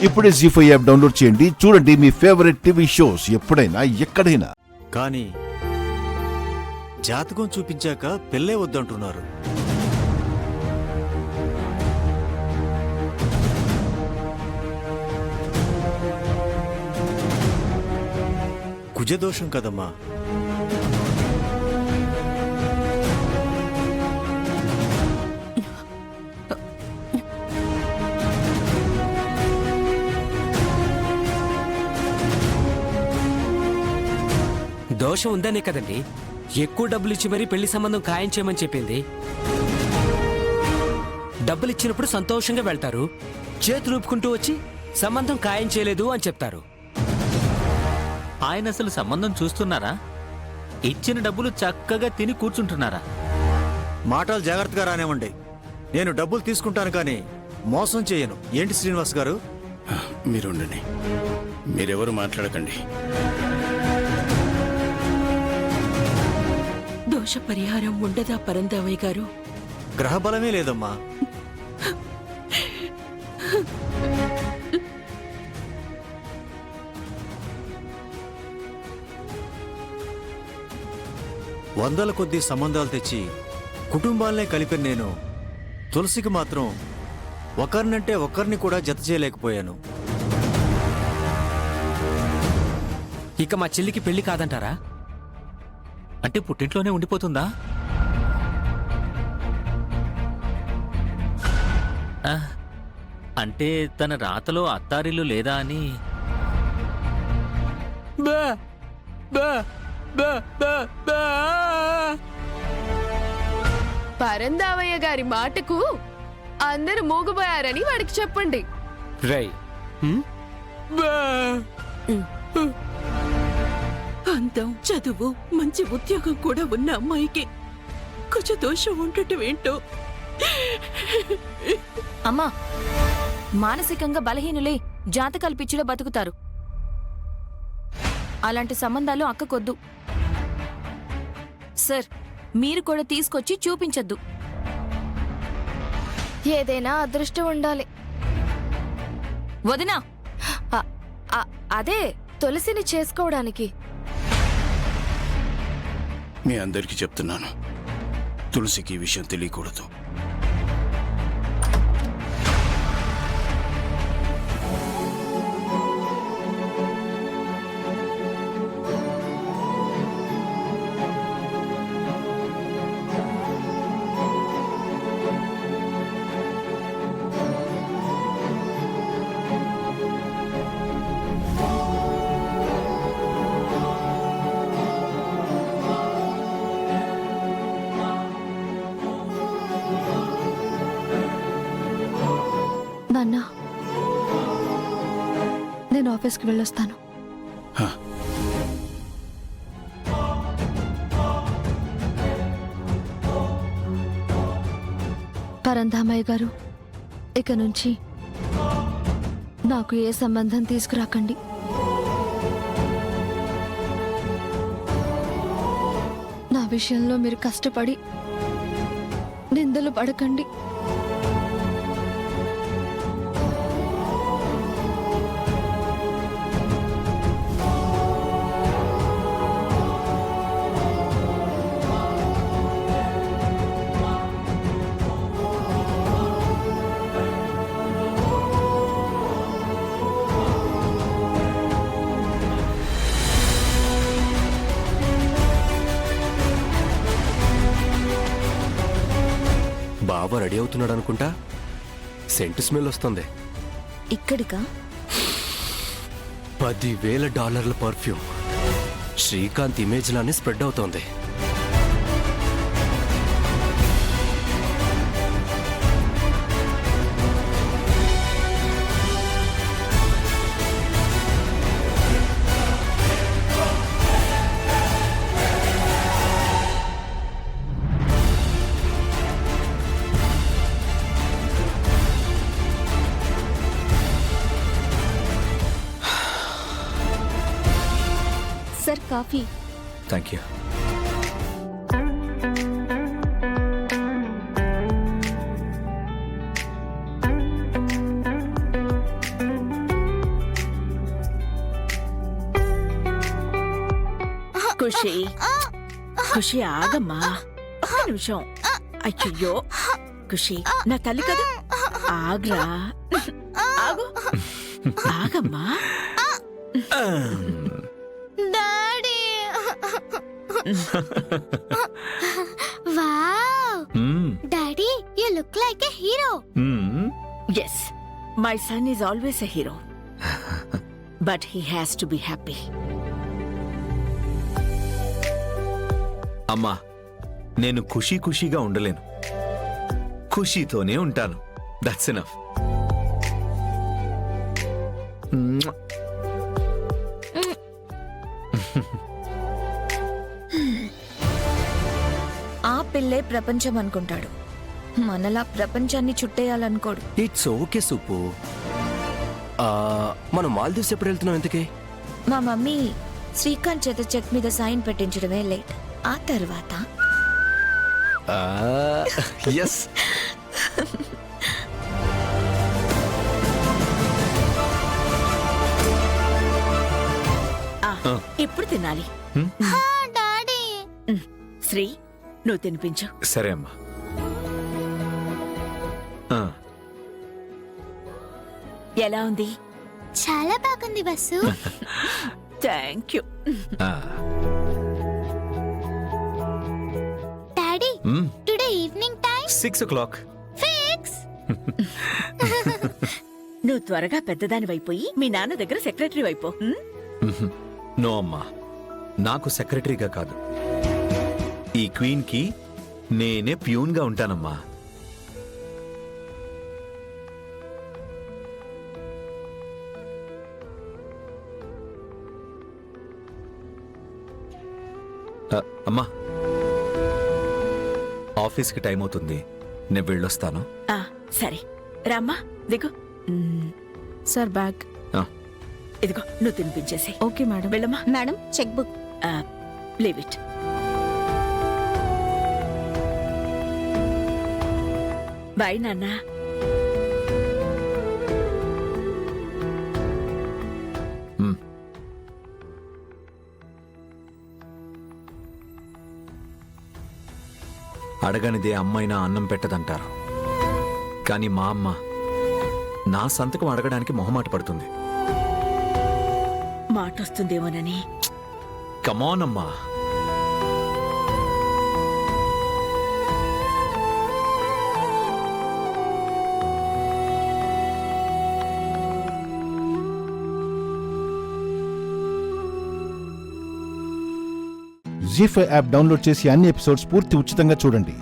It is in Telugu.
ఇప్పుడే జీ5 యాప్ డౌన్లోడ్ చేయండి. చూడండి మీ ఫేవరెట్ టీవీ షోస్ ఎప్పుడైనా ఎక్కడైనా. కానీ జాతకం చూపించాక పెళ్ళే వద్దంటున్నారు. కుజదోషం కదమ్మా. దోషం ఉందనే కదండి ఎక్కువ డబ్బులు ఇచ్చి మరీ పెళ్లి సంబంధం ఖాయం చేయమని చెప్పింది. డబ్బులు ఇచ్చినప్పుడు సంతోషంగా వెళ్తారు, చేతులు ఊపుకుంటూ వచ్చి సంబంధం ఖాయం చేయలేదు అని చెప్తారు. ఆయన అసలు సంబంధం చూస్తున్నారా? ఇచ్చిన డబ్బులు చక్కగా తిని కూర్చుంటున్నారా? మాటలు జాగ్రత్తగా రానివ్వండి. నేను డబ్బులు తీసుకుంటాను కానీ మోసం చేయను. ఏంటి శ్రీనివాస్ గారు? మీరుండండి, మీరెవరు మాట్లాడకండి. దోష పరిహారం ఉండదా పరందామయ్య గారు? గ్రహబలమే లేదమ్మా. వందల కొద్దీ సంబంధాలు తెచ్చి కుటుంబాలనే కలిపిన నేను తులసికి మాత్రం ఒకరినంటే ఒకరిని కూడా జత చేయలేకపోయాను. ఇక మా చెల్లికి పెళ్లి కాదంటారా? అంటే పుట్టింట్లోనే ఉండిపోతుందా? అంటే తన రాతలో అత్తారిల్లు లేదా అని. పరందామయ్య గారి మాటకు అందరూ మూగుపోయారని వాడికి చెప్పండి. రై అందం, చదువు, మంచి ఉద్యోగం కూడా ఉన్న అమ్మాయికి కొంచెం దోషం ఉండటం ఏంటో. అమ్మా, మానసికంగా బలహీనులే జాతకాలు పిచ్చిలో బతుకుతారు. అలాంటి సంబంధాలు అక్కకొద్దు. సార్, మీరు కూడా తీసుకొచ్చి చూపించద్దు. ఏదైనా అదృష్టం ఉండాలి. వదినా, అదే తులసిని చేసుకోవడానికి. మీ అందరికీ చెప్తున్నాను, తులసికి ఈ విషయం తెలియకూడదు. నాన్న, నేను ఆఫీస్కి వెళ్ళొస్తాను. పరంధామయ్య గారు, ఇక నుంచి నాకు ఏ సంబంధం తీసుకురాకండి. నా విషయంలో మీరు కష్టపడి నిందలు పడకండి. బావ రెడీ అవుతున్నాడు అనుకుంటా. సెంట్ స్మెల్ వస్తుంది. ఇక్కడికా? $10,000 పర్ఫ్యూమ్ శ్రీకాంత్ ఇమేజ్ లానే స్ప్రెడ్ అవుతోంది. Sir, coffee. Thank you. Khushi Khushi ఆగమ్మా, ఒక్క నిమిషం. అయ్యో ఖుషి, నా తల్లి కదా, ఆగ్రా, ఆగు, ఆగమ్మా. Daddy wow daddy you look like a hero. Yes, my son is always a hero, but he has to be happy. అమ్మా, నేను ఖుషీగా ఉండలేను. ఖుషీతోనే ఉంటాను. That's enough. ఆ పిల్లే ప్రపంచం అనుకుంటాడు, మనలా ప్రపంచాన్ని చుట్టేయాలనుకోడు. It's okay Subbu. మనం మాల్దీవ్స్ ఎప్పుడు వెళ్తున్నాం ఇంతకీ? మా మమ్మీ శ్రీకాంత్ చేత చెక్ మీద సైన్ పెట్టించడమే లేట్. ఆ తర్వాత ఎస్. ఇప్పుడు తినాలి. డాడీ శ్రీ, నువ్వు తినిపించు. సరే అమ్మా. ఎలా ఉంది? చాలా బాగుంది bus. Thank you. Daddy today evening time 6 o'clock. Fix. నువ్వు త్వరగా పెద్దదాని వైపోయి మీ నాన్న దగ్గర సెక్రటరీ వైపో. నో అమ్మా, నాకు సెక్రటరీగా కాదు, ఈ క్వీన్ కి నేనే ప్యూన్ గా ఉంటానమ్మా. అమ్మా, ఆఫీస్కి టైం అవుతుంది, నేను వెళ్ళొస్తాను. సరే రామ్మా, దిగు. Sir bag. ఇదిగో, నువ్వు తినిపించేసి. Okay madam. వెళ్ళమ్మా. Madam cheque book. Leave it. Bye నాన్న. అడగనిదే అమ్మైనా అన్నం పెట్టదంటారు, కానీ మా అమ్మ నా సంతకం అడగడానికి మొహమాట పడుతుంది. మాట వస్తుందేమోనని. కమాన్ అమ్మా. జీ5 యాప్ డౌన్లోడ్ చేసి అన్ని ఎపిసోడ్స్ పూర్తి ఉచితంగా చూడండి.